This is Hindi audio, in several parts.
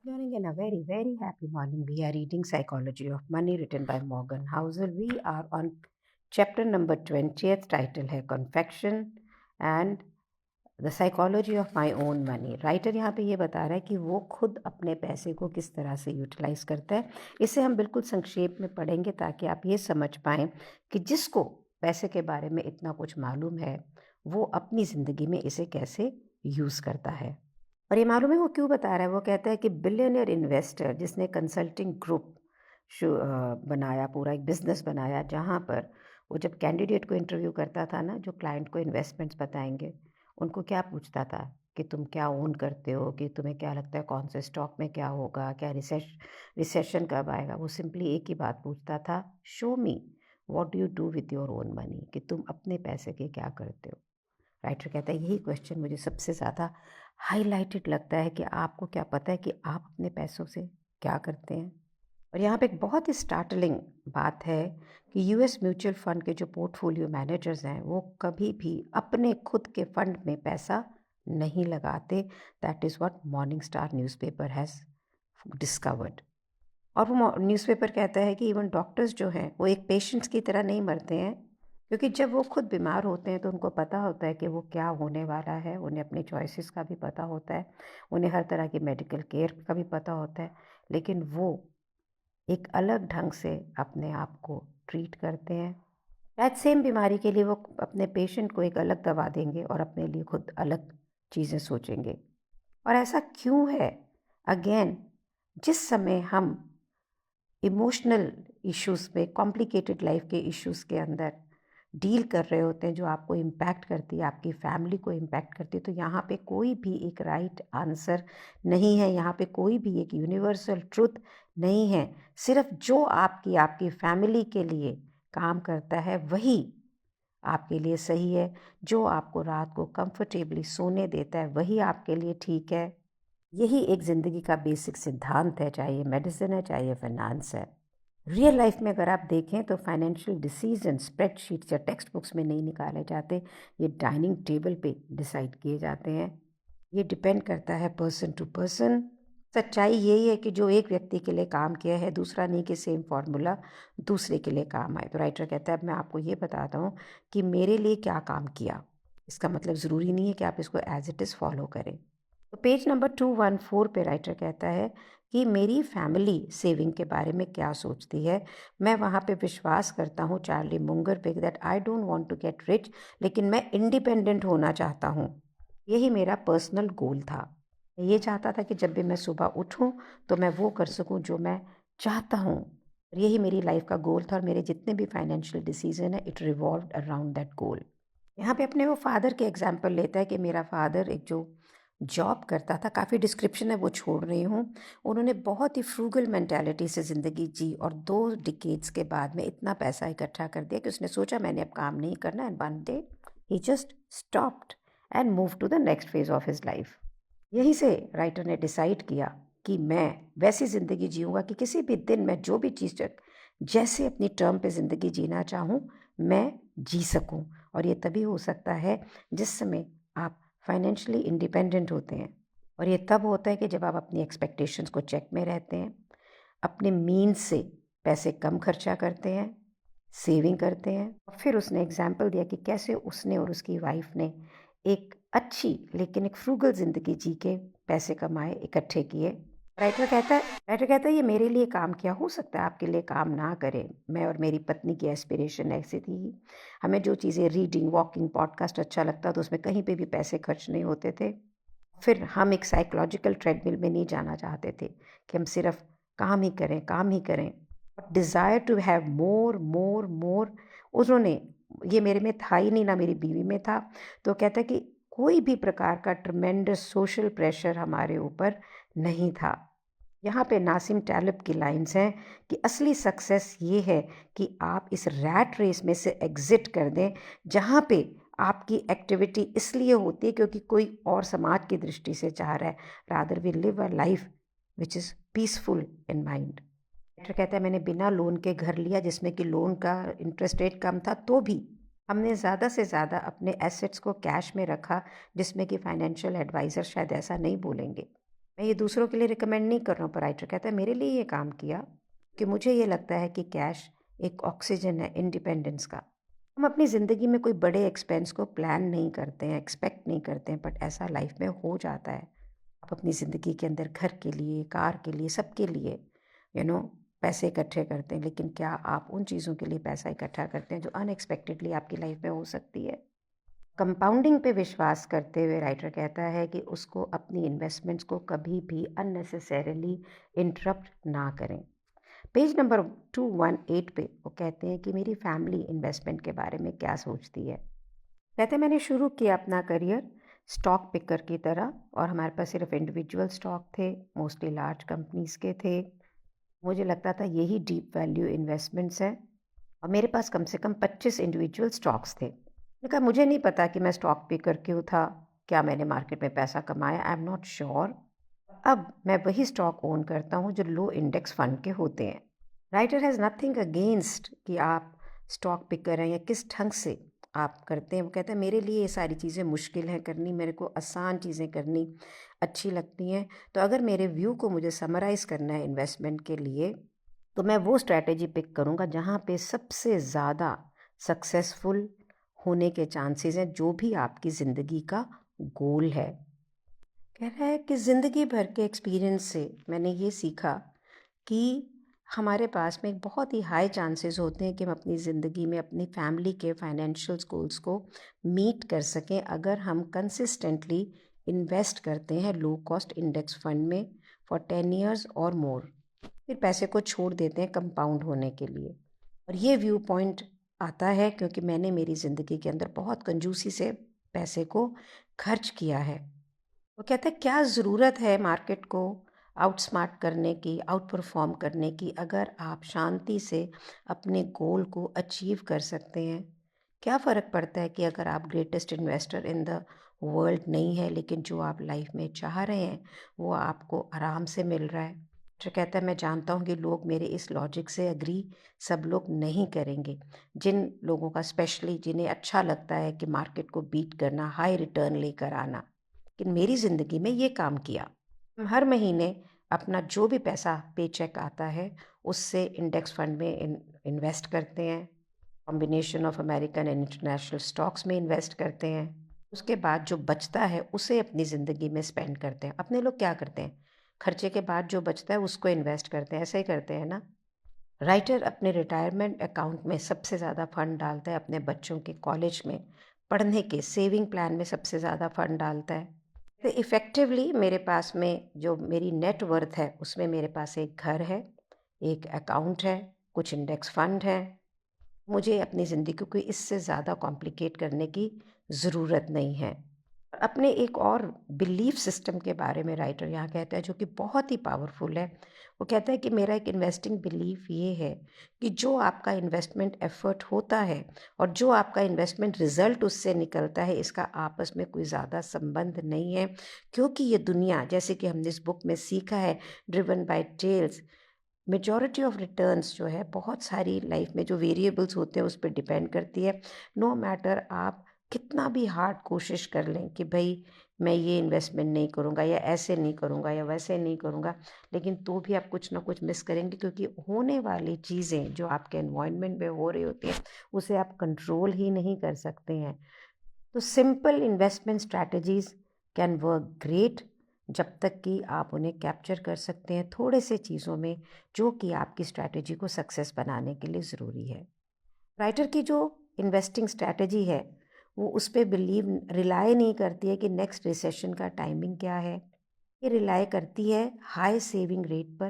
Morning and a very, very happy morning. We are reading Psychology of Money written by Morgan Housel. We are on chapter number 20th. Title है Confection and the Psychology of My Own Money. Writer यहाँ पे ये बता रहा है कि वो खुद अपने पैसे को किस तरह से यूटिलाइज करता है. इसे हम बिल्कुल संक्षेप में पढ़ेंगे ताकि आप ये समझ पाएँ कि जिसको पैसे के बारे में इतना कुछ मालूम है वो अपनी ज़िंदगी में इसे कैसे यूज़ करता है. और ये मालूम है वो क्यों बता रहा है. वो कहता है कि बिलियनियर इन्वेस्टर जिसने कंसल्टिंग ग्रुप बनाया, पूरा एक बिजनेस बनाया, जहाँ पर वो जब कैंडिडेट को इंटरव्यू करता था ना, जो क्लाइंट को इन्वेस्टमेंट्स बताएंगे, उनको क्या पूछता था कि तुम क्या ओन करते हो, कि तुम्हें क्या लगता है कौन से स्टॉक में क्या होगा, क्या रिसेशन कब आएगा. वो सिंपली एक ही बात पूछता था, show me what do you do with your own money, कि तुम अपने पैसे के क्या करते हो. राइटर कहता है यही क्वेश्चन मुझे सबसे ज़्यादा हाईलाइटेड लगता है कि आपको क्या पता है कि आप अपने पैसों से क्या करते हैं. और यहाँ पे एक बहुत ही स्टार्टलिंग बात है कि यूएस म्यूचुअल फंड के जो पोर्टफोलियो मैनेजर्स हैं वो कभी भी अपने खुद के फंड में पैसा नहीं लगाते. That is what morning star newspaper has discovered. और वो न्यूज़पेपर कहता है कि इवन डॉक्टर्स जो हैं वो एक पेशेंट्स की तरह नहीं मरते हैं, क्योंकि जब वो खुद बीमार होते हैं तो उनको पता होता है कि वो क्या होने वाला है. उन्हें अपने चॉइसेस का भी पता होता है, उन्हें हर तरह की मेडिकल केयर का भी पता होता है, लेकिन वो एक अलग ढंग से अपने आप को ट्रीट करते हैं. शायद सेम बीमारी के लिए वो अपने पेशेंट को एक अलग दवा देंगे और अपने लिए खुद अलग चीज़ें सोचेंगे. और ऐसा क्यों है? अगेन, जिस समय हम इमोशनल इश्यूज़ में, कॉम्प्लिकेटेड लाइफ के इश्यूज़ के अंदर डील कर रहे होते हैं, जो आपको इम्पैक्ट करती है, आपकी फैमिली को इम्पैक्ट करती है, तो यहाँ पे कोई भी एक राइट आंसर नहीं है. यहाँ पे कोई भी एक यूनिवर्सल ट्रुथ नहीं है. सिर्फ जो आपकी फैमिली के लिए काम करता है वही आपके लिए सही है. जो आपको रात को कंफर्टेबली सोने देता है वही आपके लिए ठीक है. यही एक ज़िंदगी का बेसिक सिद्धांत है, चाहे ये मेडिसिन है, चाहे ये फाइनेंस है. रियल लाइफ में अगर आप देखें तो फाइनेंशियल डिसीजन स्प्रेडशीट्स या टेक्स्ट बुक्स में नहीं निकाले जाते, ये डाइनिंग टेबल पे डिसाइड किए जाते हैं. ये डिपेंड करता है पर्सन टू पर्सन. सच्चाई यही है कि जो एक व्यक्ति के लिए काम किया है, दूसरा नहीं कि सेम फार्मूला दूसरे के लिए काम आए. तो राइटर कहता है अब मैं आपको ये बताता हूँ कि मेरे लिए क्या काम किया. इसका मतलब ज़रूरी नहीं है कि आप इसको एज इट इज़ फॉलो करें. तो पेज नंबर 214 पे राइटर कहता है कि मेरी फैमिली सेविंग के बारे में क्या सोचती है. मैं वहाँ पे विश्वास करता हूँ चार्ली मुंगर पे, that I don't want to get rich, लेकिन मैं इंडिपेंडेंट होना चाहता हूँ. यही मेरा पर्सनल गोल था. मैं ये चाहता था कि जब भी मैं सुबह उठूँ तो मैं वो कर सकूँ जो मैं चाहता हूँ. और यही मेरी लाइफ का गोल था, और मेरे जितने भी फाइनेंशियल डिसीजन है it revolve around that goal. यहाँ पे अपने वो फादर के एग्जाम्पल लेता है कि मेरा फादर एक जो जॉब करता था, काफ़ी डिस्क्रिप्शन है वो छोड़ रही हूँ, उन्होंने बहुत ही फ्रूगल मेंटालिटी से ज़िंदगी जी और 2 डिकेड्स के बाद में इतना पैसा इकट्ठा कर दिया कि उसने सोचा मैंने अब काम नहीं करना, and one day he just stopped and move to the next phase of his life. यहीं से राइटर ने डिसाइड किया कि मैं वैसी ज़िंदगी जीऊँगा कि किसी भी दिन मैं जो भी चीज़ जैसे अपनी टर्म पे ज़िंदगी जीना चाहूँ मैं जी सकूँ. और ये तभी हो सकता है जिस समय आप फाइनेंशियली इंडिपेंडेंट होते हैं. और ये तब होता है कि जब आप अपनी एक्सपेक्टेशंस को चेक में रहते हैं, अपने मीन्स से पैसे कम खर्चा करते हैं, सेविंग करते हैं. और फिर उसने एग्जाम्पल दिया कि कैसे उसने और उसकी वाइफ ने एक अच्छी लेकिन एक फ्रूगल ज़िंदगी जी के पैसे कमाए, इकट्ठे किए. राइटर कहता है ये मेरे लिए काम किया, हो सकता है आपके लिए काम ना करे. मैं और मेरी पत्नी की एस्पिरेशन ऐसी थी, हमें जो चीज़ें रीडिंग, वॉकिंग, पॉडकास्ट अच्छा लगता तो उसमें कहीं पे भी पैसे खर्च नहीं होते थे. फिर हम एक साइकोलॉजिकल ट्रेडमिल में नहीं जाना चाहते थे कि हम सिर्फ काम ही करें, काम ही करें. डिज़ायर टू हैव मोर मोर मोर, उन्होंने, ये मेरे में था ही नहीं, ना मेरी बीवी में था. तो कहता है कि कोई भी प्रकार का ट्रमेंडस सोशल प्रेशर हमारे ऊपर नहीं था. यहाँ पे नासिम टैलिब की लाइंस हैं कि असली सक्सेस ये है कि आप इस रैट रेस में से एग्जिट कर दें, जहाँ पे आपकी एक्टिविटी इसलिए होती है क्योंकि कोई और समाज की दृष्टि से चाह रहा है. Rather we live a life which is peaceful in mind. Doctor कहता है मैंने बिना लोन के घर लिया जिसमें कि लोन का इंटरेस्ट रेट कम था, तो भी हमने ज़्यादा से ज़्यादा अपने एसेट्स को कैश में रखा, जिसमें कि फाइनेंशियल एडवाइज़र शायद ऐसा नहीं बोलेंगे. मैं ये दूसरों के लिए रिकमेंड नहीं कर रहा हूँ, पर राइटर कहता है मेरे लिए ये काम किया कि मुझे ये लगता है कि कैश एक ऑक्सीजन है इंडिपेंडेंस का। हम अपनी ज़िंदगी में कोई बड़े एक्सपेंस को प्लान नहीं करते हैं, एक्सपेक्ट नहीं करते हैं, बट ऐसा लाइफ में हो जाता है। आप अपनी ज़िंदगी के अंदर घर के लिए, कार के लिए, सबके लिए पैसे इकट्ठे करते हैं, लेकिन क्या आप उन चीज़ों के लिए पैसा इकट्ठा करते हैं जो अनएक्सपेक्टेडली आपकी लाइफ में हो सकती है? कंपाउंडिंग पे विश्वास करते हुए राइटर कहता है कि उसको अपनी इन्वेस्टमेंट्स को कभी भी अननेसेसरीली इंटरप्ट ना करें। पेज नंबर 218 पे वो कहते हैं कि मेरी फैमिली इन्वेस्टमेंट के बारे में क्या सोचती है। कहते हैं मैंने शुरू किया अपना करियर स्टॉक पिकर की तरह, और हमारे पास सिर्फ इंडिविजुअल स्टॉक थे, मोस्टली लार्ज कंपनीज के थे। मुझे लगता था यही डीप वैल्यू इन्वेस्टमेंट्स हैं, और मेरे पास कम से कम 25 इंडिविजुअल स्टॉक्स थे। मैंने कहा मुझे नहीं पता कि मैं स्टॉक पिकर क्यों था, क्या मैंने मार्केट में पैसा कमाया, आई एम नॉट श्योर। अब मैं वही स्टॉक ओन करता हूँ जो लो इंडेक्स फंड के होते हैं। राइटर हैज़ नथिंग अगेंस्ट कि आप स्टॉक पिकर हैं या किस ढंग से आप करते हैं। वो कहता है मेरे लिए ये सारी चीज़ें मुश्किल हैं करनी, मेरे को आसान चीज़ें करनी अच्छी लगती हैं। तो अगर मेरे व्यू को मुझे समराइज़ करना है इन्वेस्टमेंट के लिए, तो मैं वो स्ट्रैटेजी पिक करूँगा जहाँ पे सबसे ज़्यादा सक्सेसफुल होने के चांसेस हैं, जो भी आपकी ज़िंदगी का गोल है। कह रहा है कि ज़िंदगी भर के एक्सपीरियंस से मैंने ये सीखा कि हमारे पास में एक बहुत ही हाई चांसेस होते हैं कि हम अपनी ज़िंदगी में अपनी फैमिली के फाइनेंशियल गोल्स को मीट कर सकें अगर हम कंसिस्टेंटली इन्वेस्ट करते हैं लो कॉस्ट इंडेक्स फंड में फॉर 10 ईयर्स और मोर, फिर पैसे को छोड़ देते हैं कंपाउंड होने के लिए। और ये व्यू पॉइंट आता है क्योंकि मैंने मेरी ज़िंदगी के अंदर बहुत कंजूसी से पैसे को खर्च किया है। वो कहते हैं क्या ज़रूरत है मार्केट को आउटस्मार्ट करने की, आउट परफॉर्म करने की, अगर आप शांति से अपने गोल को अचीव कर सकते हैं। क्या फ़र्क पड़ता है कि अगर आप greatest investor in the world नहीं है, लेकिन जो आप लाइफ में चाह रहे हैं वो आपको आराम से मिल रहा है। तो कहता है मैं जानता हूँ कि लोग मेरे इस लॉजिक से एग्री सब लोग नहीं करेंगे। जिन लोगों का स्पेशली जिन्हें अच्छा लगता है कि मार्केट को बीट करना, हाई रिटर्न लेकर आना, लेकिन मेरी ज़िंदगी में ये काम किया। हम हर महीने अपना जो भी पैसा पे चेक आता है उससे इंडेक्स फंड में इन्वेस्ट करते हैं, combination of American and international stocks में इन्वेस्ट करते हैं। उसके बाद जो बचता है उसे अपनी ज़िंदगी में स्पेंड करते हैं। अपने लोग क्या करते हैं, खर्चे के बाद जो बचता है उसको इन्वेस्ट करते हैं, ऐसा ही करते हैं ना। राइटर अपने रिटायरमेंट अकाउंट में सबसे ज़्यादा फंड डालता है, अपने बच्चों के कॉलेज में पढ़ने के सेविंग प्लान में सबसे ज़्यादा फंड डालता है। तो इफ़ेक्टिवली मेरे पास में जो मेरी नेट वर्थ है उसमें मेरे पास एक घर है, एक अकाउंट है, कुछ इंडेक्स फंड है। मुझे अपनी ज़िंदगी को इससे ज़्यादा कॉम्प्लिकेट करने की ज़रूरत नहीं है। अपने एक और बिलीफ सिस्टम के बारे में राइटर यहाँ कहता है जो कि बहुत ही पावरफुल है। वो कहता है कि मेरा एक इन्वेस्टिंग बिलीफ ये है कि जो आपका इन्वेस्टमेंट एफर्ट होता है और जो आपका इन्वेस्टमेंट रिजल्ट उससे निकलता है, इसका आपस में कोई ज़्यादा संबंध नहीं है। क्योंकि ये दुनिया, जैसे कि हमने इस बुक में सीखा है, driven by tails, majority of returns जो है बहुत सारी लाइफ में जो वेरिएबल्स होते हैं उस पर डिपेंड करती है। नो मैटर आप कितना भी हार्ड कोशिश कर लें कि भाई मैं ये इन्वेस्टमेंट नहीं करूँगा या ऐसे नहीं करूँगा या वैसे नहीं करूँगा, लेकिन तो भी आप कुछ ना कुछ मिस करेंगे, क्योंकि होने वाली चीज़ें जो आपके एनवायरनमेंट में हो रही होती हैं उसे आप कंट्रोल ही नहीं कर सकते हैं। तो simple investment strategies can work great जब तक कि आप उन्हें कैप्चर कर सकते हैं थोड़े से चीज़ों में जो कि आपकी स्ट्रैटेजी को सक्सेस बनाने के लिए ज़रूरी है। राइटर की जो इन्वेस्टिंग स्ट्रैटेजी है वो उस पर रिलाई नहीं करती है कि नेक्स्ट रिसेशन का टाइमिंग क्या है। ये रिलाई करती है हाई सेविंग रेट पर,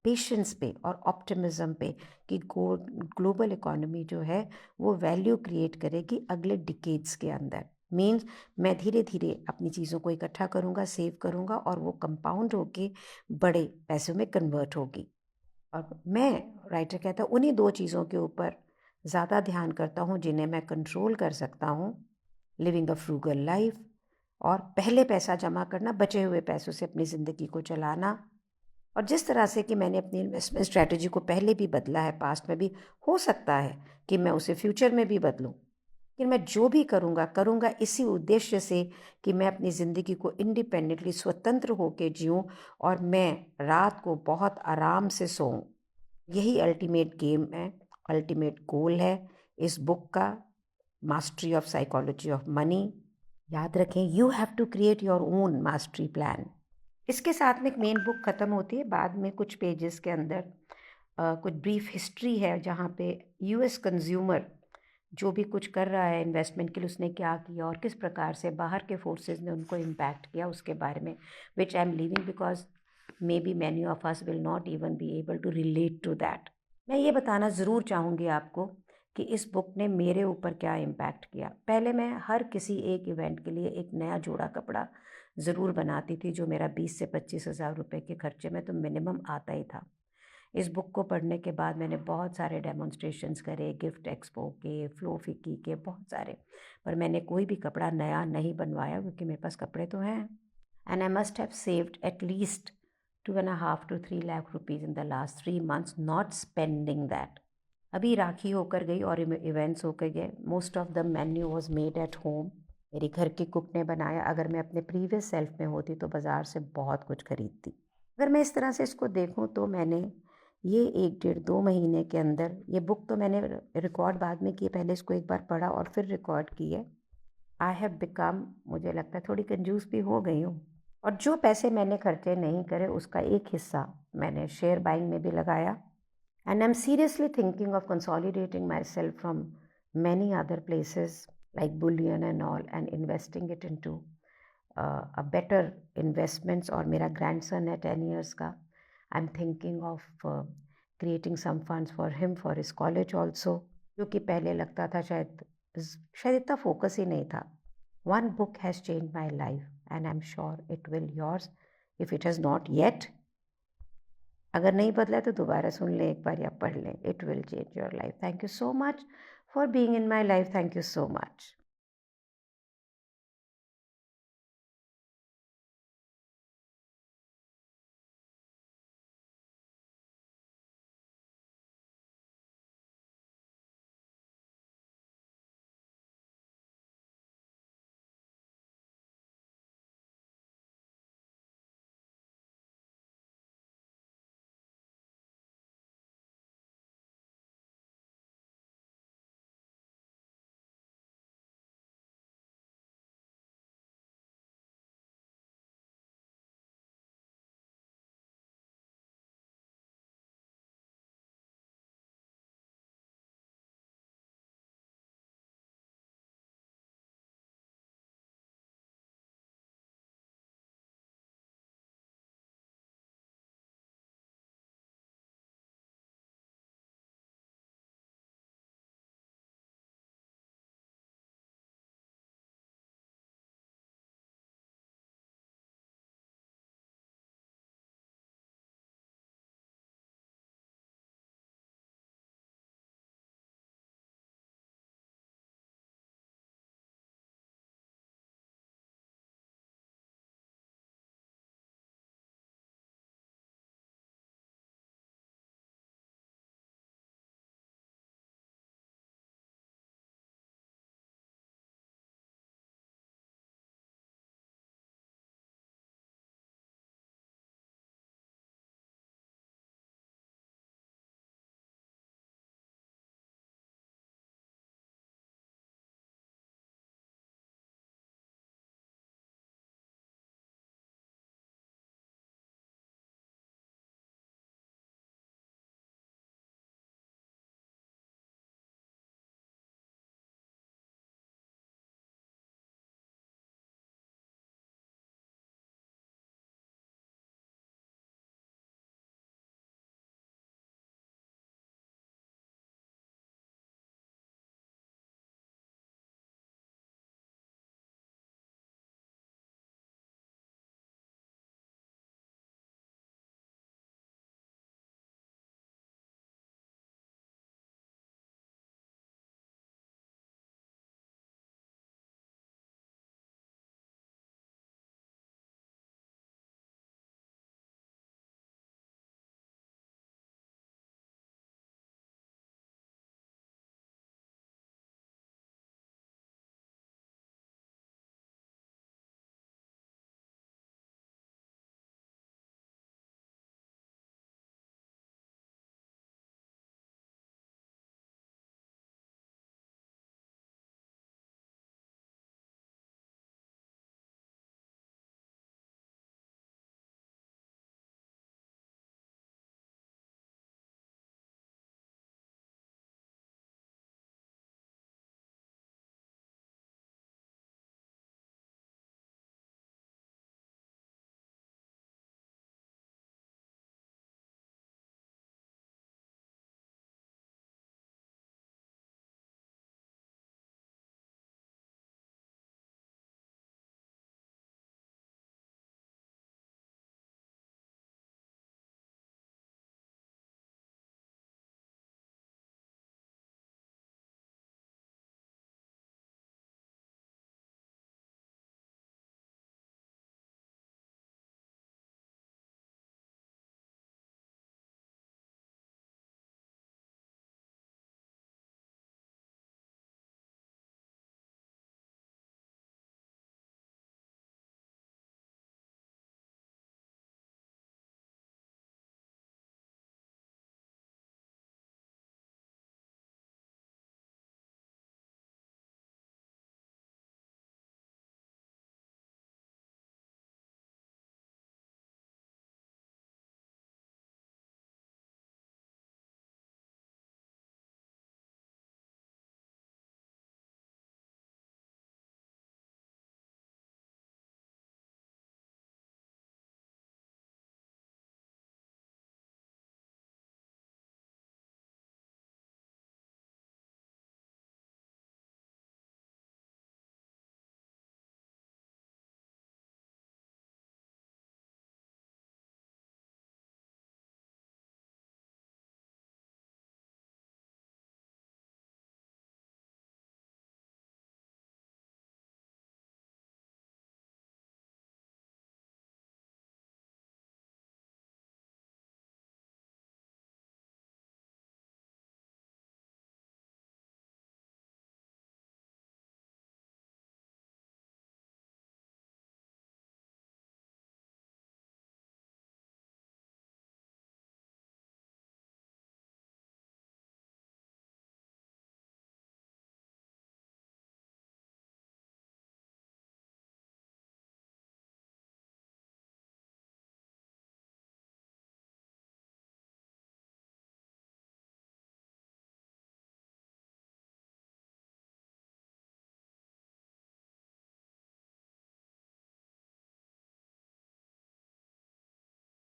पेशेंस पे और ऑप्टिमिज्म पे कि ग्लोबल इकोनॉमी जो है वो वैल्यू क्रिएट करेगी अगले डिकेड्स के अंदर। मीन्स मैं धीरे धीरे अपनी चीज़ों को इकट्ठा करूँगा, सेव करूँगा और वो कंपाउंड होके बड़े पैसों में कन्वर्ट होगी। और मैं, राइटर कहता है, उन्हीं दो चीज़ों के ऊपर ज़्यादा ध्यान करता हूँ जिन्हें मैं कंट्रोल कर सकता हूँ, लिविंग अ फ्रूगल लाइफ, और पहले पैसा जमा करना, बचे हुए पैसों से अपनी ज़िंदगी को चलाना। और जिस तरह से कि मैंने अपनी इन्वेस्टमेंट स्ट्रैटेजी को पहले भी बदला है, पास्ट में भी, हो सकता है कि मैं उसे फ्यूचर में भी बदलूं। लेकिन मैं जो भी करूँगा इसी उद्देश्य से कि मैं अपनी ज़िंदगी को इंडिपेंडेंटली स्वतंत्र होकर जीऊँ और मैं रात को बहुत आराम से सोऊं। यही अल्टीमेट गेम है, अल्टीमेट गोल है इस बुक का, mastery of psychology of money. याद रखें, you have to create your own mastery plan. इसके साथ में एक मेन बुक ख़त्म होती है, बाद में कुछ पेजेस के अंदर कुछ ब्रीफ हिस्ट्री है जहाँ पे यूएस कंज्यूमर जो भी कुछ कर रहा है इन्वेस्टमेंट के लिए, उसने क्या किया और किस प्रकार से बाहर के फोर्सेस ने उनको इम्पैक्ट किया, उसके बारे में, which I am living because may be many of us will not even be able to relate to that. मैं ये बताना ज़रूर चाहूँगी आपको कि इस बुक ने मेरे ऊपर क्या इम्पैक्ट किया। पहले मैं हर किसी एक इवेंट के लिए एक नया जोड़ा कपड़ा ज़रूर बनाती थी, जो मेरा 20 से 25 हज़ार रुपये के खर्चे में तो मिनिमम आता ही था। इस बुक को पढ़ने के बाद मैंने बहुत सारे डेमोन्स्ट्रेशंस करे, गिफ्ट एक्सपो के, फ्लो फिकी के, बहुत सारे, पर मैंने कोई भी कपड़ा नया नहीं बनवाया क्योंकि मेरे पास कपड़े तो हैं। And I must have saved at least 2.5 to 3 lakh rupees in the last 3 months not spending that. अभी राखी होकर गई और इवेंट्स होकर गए। Most of the menu was made at home, मेरी घर की कुक ने बनाया। अगर मैं अपने प्रीवियस सेल्फ में होती तो बाज़ार से बहुत कुछ खरीदती। अगर मैं इस तरह से इसको देखूं तो मैंने ये 1 डेढ़ 2 महीने के अंदर, ये बुक तो मैंने रिकॉर्ड बाद में की, पहले इसको एक बार पढ़ा और फिर रिकॉर्ड की है। आई हैव बिकम, मुझे लगता है थोड़ी कंजूस भी हो गई हूँ, और जो पैसे मैंने खर्चे नहीं करे उसका एक हिस्सा मैंने शेयर बाइंग में भी लगाया। And I am seriously thinking of consolidating myself from many other places like bullion and all and investing it into a better investments. और मेरा ग्रैंडसन है 10 years का, I am thinking of creating some funds for him for his college also, क्योंकि पहले लगता था शायद इतना फोकस ही नहीं था। One book has changed my life and I'm sure it will yours if it has not yet. अगर नहीं बदला तो दोबारा सुन लें एक बार या पढ़ लें. It will change your life. Thank you so much for being in my life. Thank you so much.